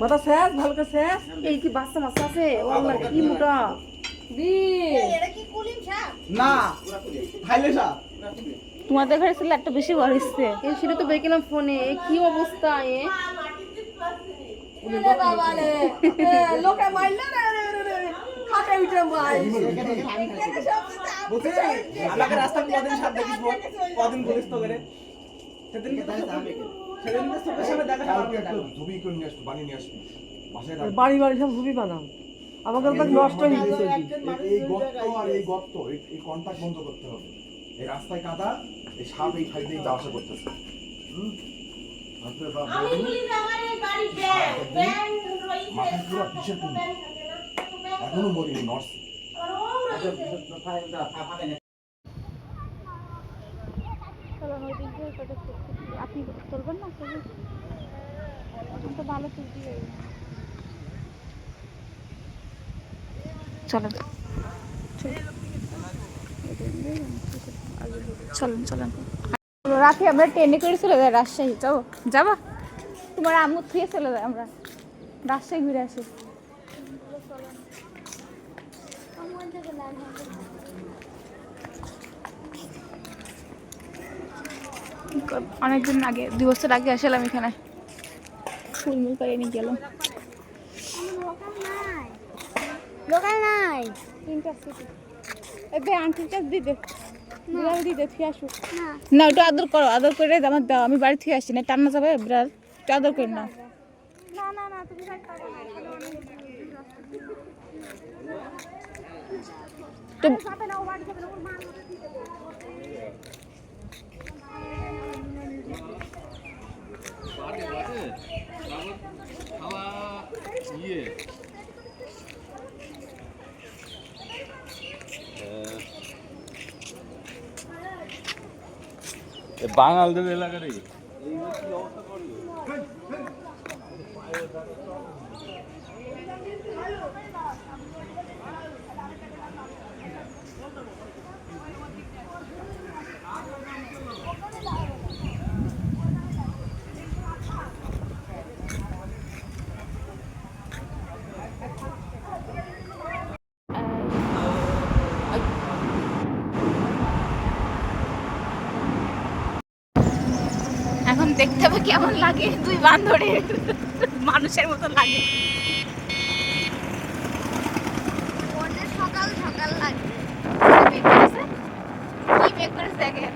মাথা শেষ ভালো করে শেষ। এই কি বাচ্চা মাছ আছে ওগুলা কি মোটা দি এটা কি কুলিম শাক না খাইলে শাক তোমাদের ঘরে ছিল একটা বেশি বড় হচ্ছে এই সেটা তো দেখলাম ফোনে কি অবস্থা এ আরে বাবা রে লোকে মাইল না রে খাটে উঠে মাই বুঝছিস আমাকে রাস্তা কদিন সাপ দেখিস কদিন বলিস তো করে সেদিন কি সেদিন তো সবার সামনে দেখা হবে ধুবি করে নিয়ে আসবি বানিয়ে নিয়ে আসবি বাসায় রাখ বাড়ি বাড়ি সব ধুবি বানাও আমাকে তো নষ্ট হয়ে গেছে এই গর্ত আর এই গর্ত এই কন্টাক্ট বন্ধ করতে হবে এই রাস্তায় কাদা এই সাপ এই খাই দিয়ে যাওয়া আসা করতেছে আমি বলি যে আমার এই বাড়ি ব্যাং রইছে মাথায় পুরো পিছের কোন এখনো মরিনি নর্স আপনি তুলবেন না তো ভালো তুলছি চলেন চলেন চলেন রাতে আমরা ট্রেনে করে চলে যাই রাজশাহী যাবো যাবা তোমার আম্মু থুয়ে চলে যায় আমরা রাজশাহী ঘুরে আসি অনেকদিন আগে 2 বছর আগে আসলাম এখানে ফুলমুল করে নিয়ে গেলাম লোকাল নাই তিনটা সিটি এবে আন্টিটা দিতে বিড়াল দিতে থুয়ে আসো না না ওটা আদর করো আদর করে আমার দাও আমি বাড়ি থেকে আসি না টান্না যাবে বিড়াল একটু আদর করে নাও না না না তুমি যাই পারবে না তো যাবে না ও বাড়ি যাবে না ওর মা বাঙালদের এলাকার এখন দেখতে হবে কেমন লাগে দুই বান্ধরে মানুষের মতো লাগে সকাল সকাল লাগে কি মেক করে দেখেন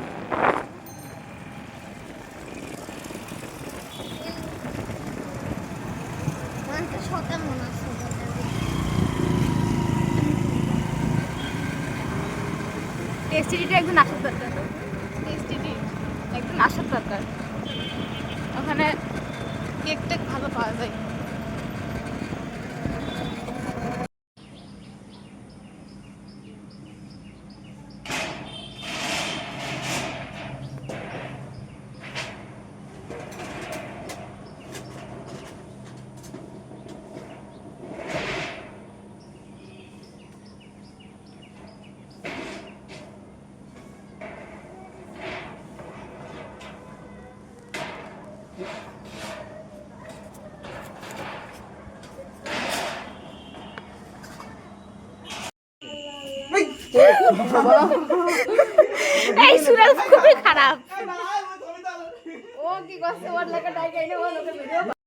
সকাল মনে হচ্ছে টেস্টিটা একদম আসার দরকার টেস্টিটি একদম আসার দরকার ওখানে কেক টেক ভালো পাওয়া যায় এই সুরাল খুবই খারাপ ও কি করছে ওর লাগা ডাইকে এনে ও লোকে ভিডিও